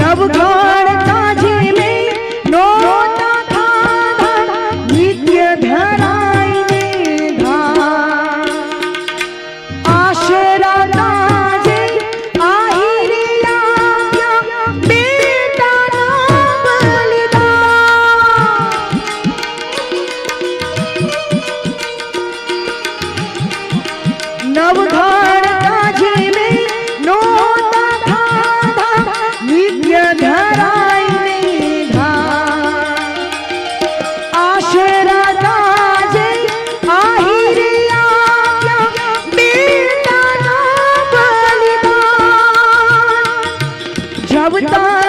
नवघर काजे में नोता खाधा नित्य धराई ने धा आशरा काजे आहिरिया बेटा ना बलिदा नवघर काजे में नोता खाधा नित्य धराई ने धा आशरा काजे आहिरिया बेटा ना बलिदा जब तक